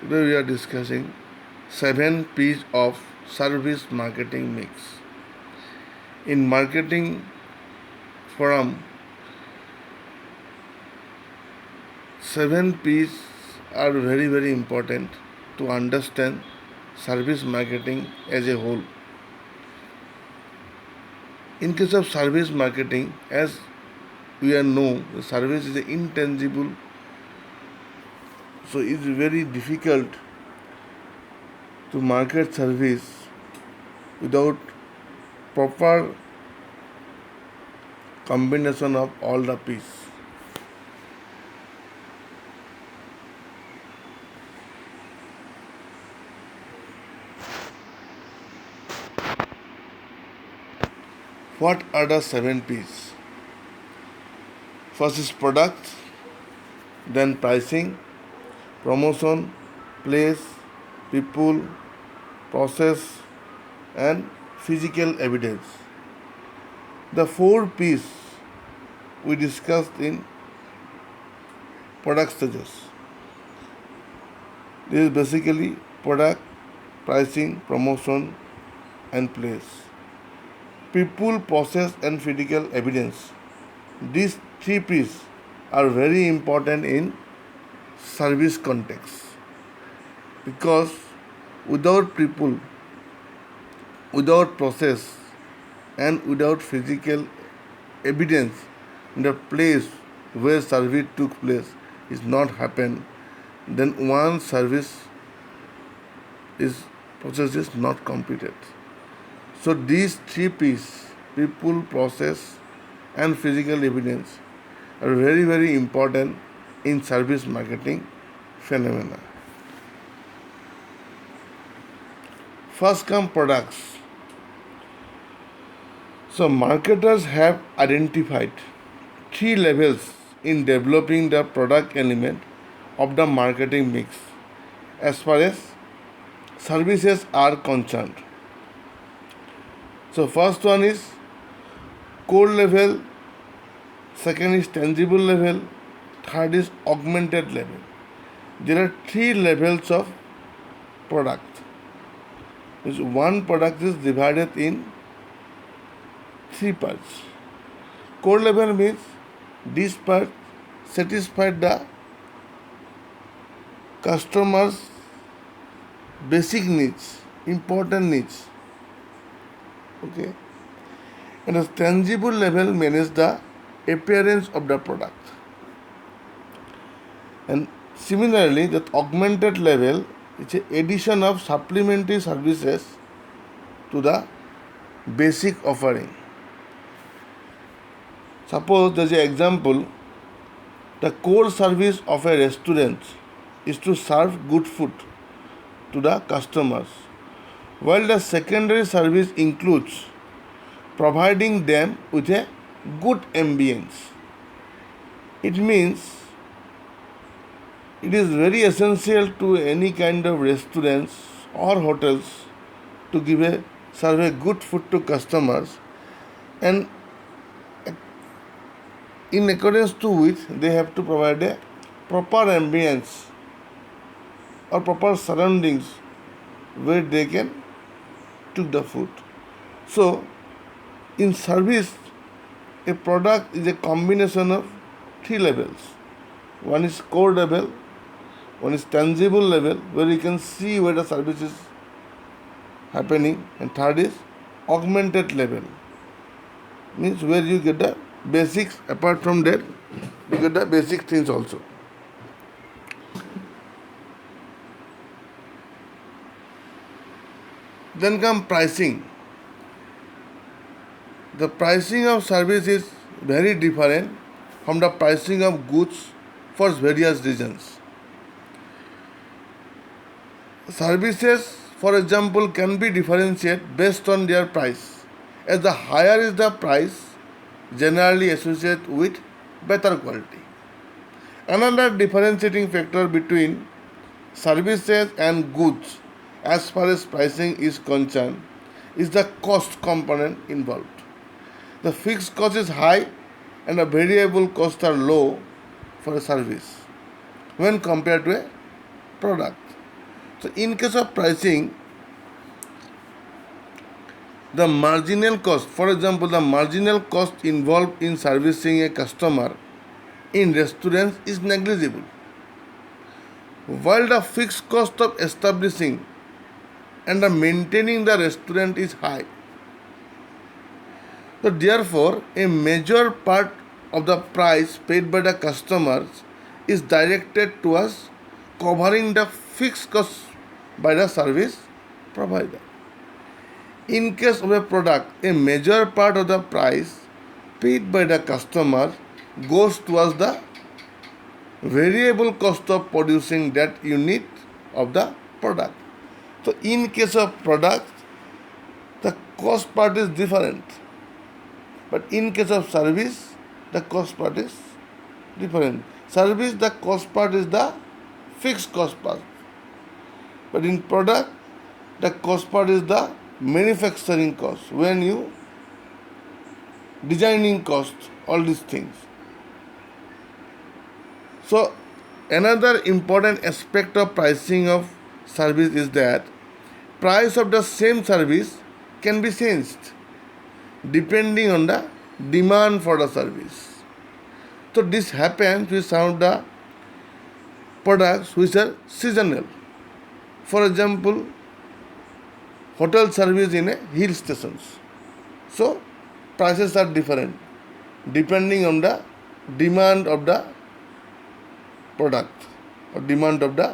Today we are discussing 7 P's of service marketing mix. In marketing forum, 7 P's are very important to understand service marketing as a whole. In case of service marketing, as we are know, the service is intangible, so it's very difficult to market service without proper combination of all the P's. What are the 7 P's? First is product, then pricing, promotion, place, people, process, and physical evidence. The 4 P's we discussed in product stages. This is basically product, pricing, promotion, and place. People, process, and physical evidence. These 3 P's are very important in service context because without people, without process, and without physical evidence, the place where service took place is not happen, then one service is process is not completed. So these 3 P's, people, process, and physical evidence, are very important in service marketing phenomena. First come products. So marketers have identified 3 levels in developing the product element of the marketing mix as far as services are concerned. So first one is core level, second is tangible level, third is augmented level. There are 3 levels of product. One product is divided in 3 parts. Core level means this part satisfies the customer's basic needs, important needs. Okay. And the tangible level manages the appearance of the product. And similarly, the augmented level is an addition of supplementary services to the basic offering. Suppose there is an example, the core service of a restaurant is to serve good food to the customers, while the secondary service includes providing them with a good ambience. It means it is very essential to any kind of restaurants or hotels to serve a good food to customers, and in accordance to which they have to provide a proper ambience or proper surroundings where they can cook the food. So in service, a product is a combination of 3 levels. One is core level, one is tangible level where you can see where the service is happening, and third is augmented level, means where you get the basics. Apart from that, you get the basic things also. Then come pricing. The pricing of service is very different from the pricing of goods for various reasons. Services, for example, can be differentiated based on their price, as the higher is the price, generally associated with better quality. Another differentiating factor between services and goods as far as pricing is concerned is the cost component involved. The fixed cost is high and the variable costs are low for a service when compared to a product. So in case of pricing, the marginal cost, for example, the marginal cost involved in servicing a customer in restaurants is negligible, while the fixed cost of establishing and the maintaining the restaurant is high. So therefore, a major part of the price paid by the customers is directed towards covering the fixed costs by the service provider. In case of a product, a major part of the price paid by the customer goes towards the variable cost of producing that unit of the product. So in case of product, the cost part is different. But in case of service, the cost part is different. Service, the cost part is the fixed cost part. But in product, the cost part is the manufacturing cost. When you designing cost, all these things. So another important aspect of pricing of service is that price of the same service can be changed depending on the demand for the service. So this happens with some of the products which are seasonal. For example, hotel service in a hill stations. So prices are different depending on the demand of the product or demand of the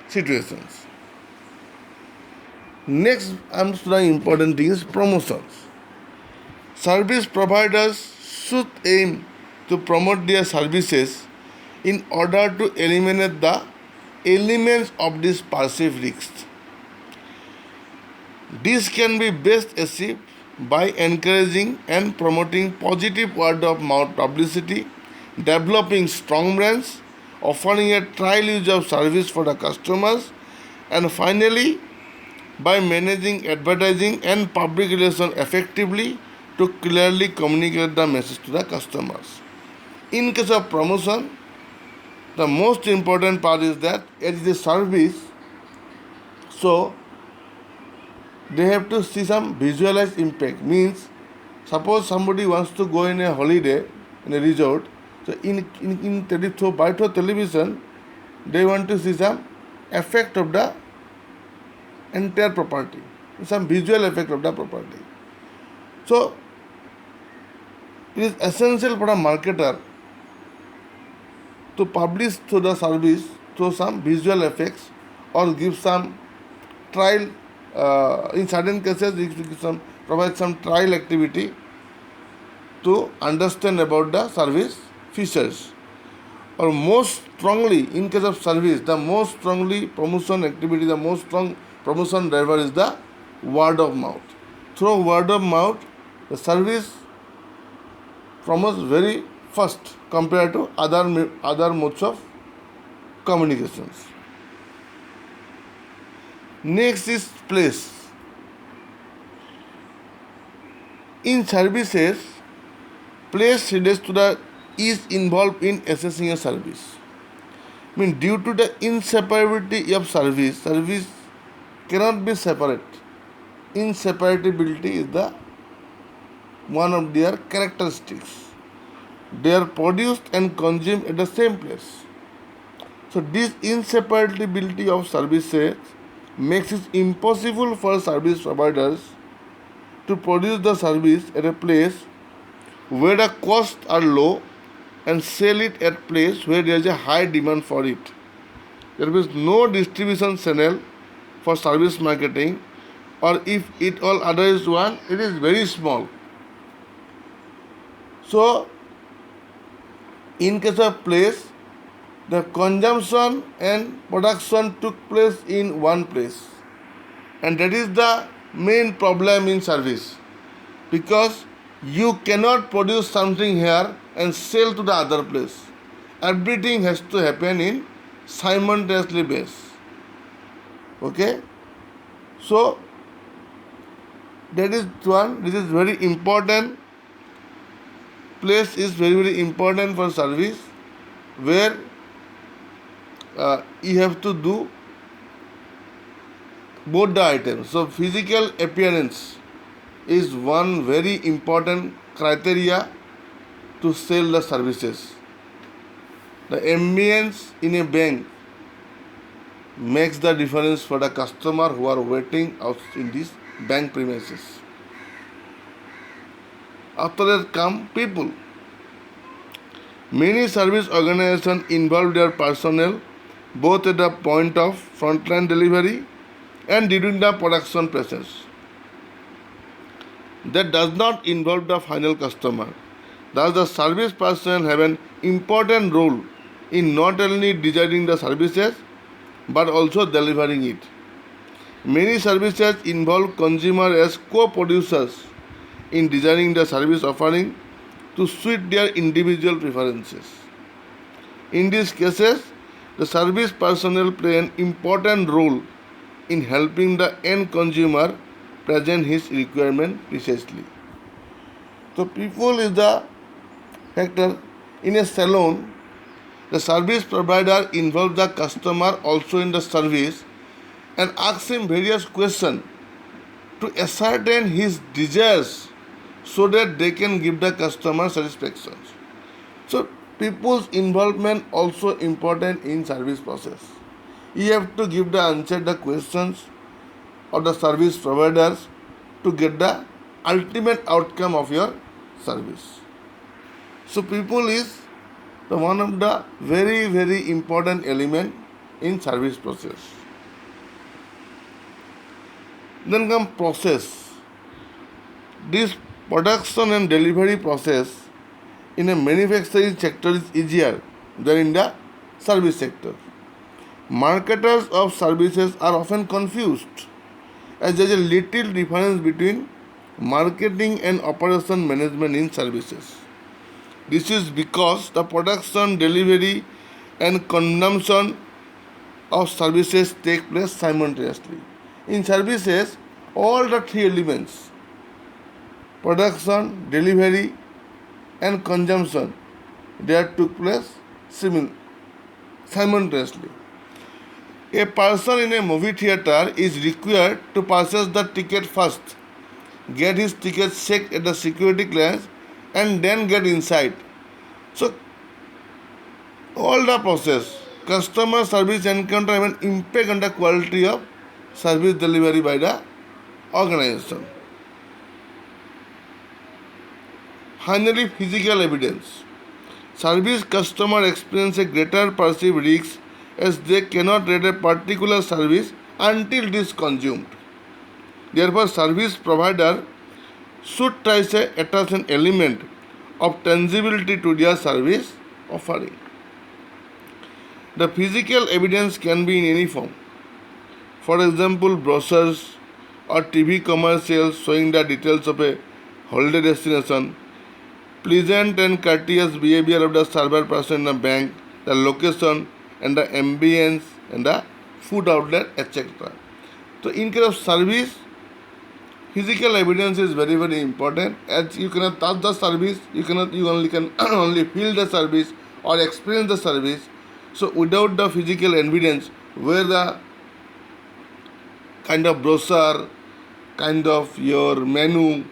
situations. Next, the important thing is promotions. Service providers should aim to promote their services in order to eliminate the elements of this perceived risk. This can be best achieved by encouraging and promoting positive word of mouth publicity, developing strong brands, offering a trial use of service for the customers, and finally, by managing advertising and public relations effectively to clearly communicate the message to the customers. In case of promotion, the most important part is that it is a service, so they have to see some visualized impact. Means, suppose somebody wants to go in a holiday in a resort, so by television, they want to see some effect of the entire property, some visual effect of the property. So it is essential for a marketer to publish through the service through some visual effects or give some trial. In certain cases, provide some trial activity to understand about the service features. Or most strongly, in case of service, the most strongly promotion activity, the most strong promotion driver is the word of mouth. Through word of mouth, the service promotes very fast compared to other modes of communications. Next is place. In services, place relates to the is involved in assessing a service. Due to the inseparability of service cannot be separate. Inseparability is the one of their characteristics. They are produced and consumed at the same place. So this inseparability of services makes it impossible for service providers to produce the service at a place where the costs are low and sell it at a place where there is a high demand for it. There is no distribution channel for service marketing, or if it all other is one, it is very small. So in case of place, the consumption and production took place in one place, and that is the main problem in service, because you cannot produce something here and sell to the other place. Everything has to happen in simultaneously base. Okay, so that is one. This is very important. Place is very important for service, where you have to do both the items. So physical appearance is one very important criteria to sell the services. The ambience in a bank makes the difference for the customer who are waiting out in these bank premises. After that come people. Many service organizations involve their personnel both at the point of frontline delivery and during the production process. That does not involve the final customer. Thus, the service person have an important role in not only designing the services but also delivering it. Many services involve consumer as co-producers in designing the service offering to suit their individual preferences. In these cases, the service personnel play an important role in helping the end consumer present his requirement precisely. So people is the factor. In a salon, the service provider involves the customer also in the service and asks him various questions to ascertain his desires so that they can give the customer satisfaction. So people's involvement also important in service process. You have to give the answer the questions of the service providers to get the ultimate outcome of your service. So people is the one of the very important element in service process. Then come process. This production and delivery process in a manufacturing sector is easier than in the service sector. Marketers of services are often confused as there is a little difference between marketing and operation management in services. This is because the production, delivery and consumption of services take place simultaneously. In services, all the three elements, production, delivery and consumption, they took place simultaneously. A person in a movie theater is required to purchase the ticket first, get his ticket checked at the security clearance and then get inside. So all the process, customer service encounter have an impact on the quality of service delivery by the organization. Finally, physical evidence. Service customer experience a greater perceived risk as they cannot rate a particular service until it is consumed. Therefore, service provider should try to attach an element of tangibility to their service offering. The physical evidence can be in any form. For example, brochures or TV commercials showing the details of a holiday destination, pleasant and courteous behavior of the server person in the bank, the location and the ambience and the food outlet, etc. So in case of service, physical evidence is very important. As you cannot touch the service, you only can only feel the service or experience the service. So without the physical evidence, where the kind of brochure, kind of your menu,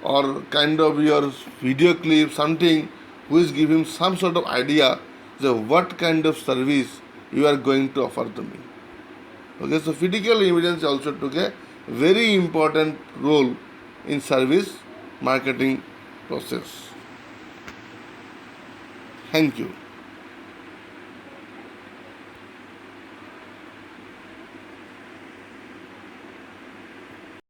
or kind of your video clip, something which give him some sort of idea that what kind of service you are going to offer to me. Okay, so physical evidence also took a very important role in service marketing process. Thank you.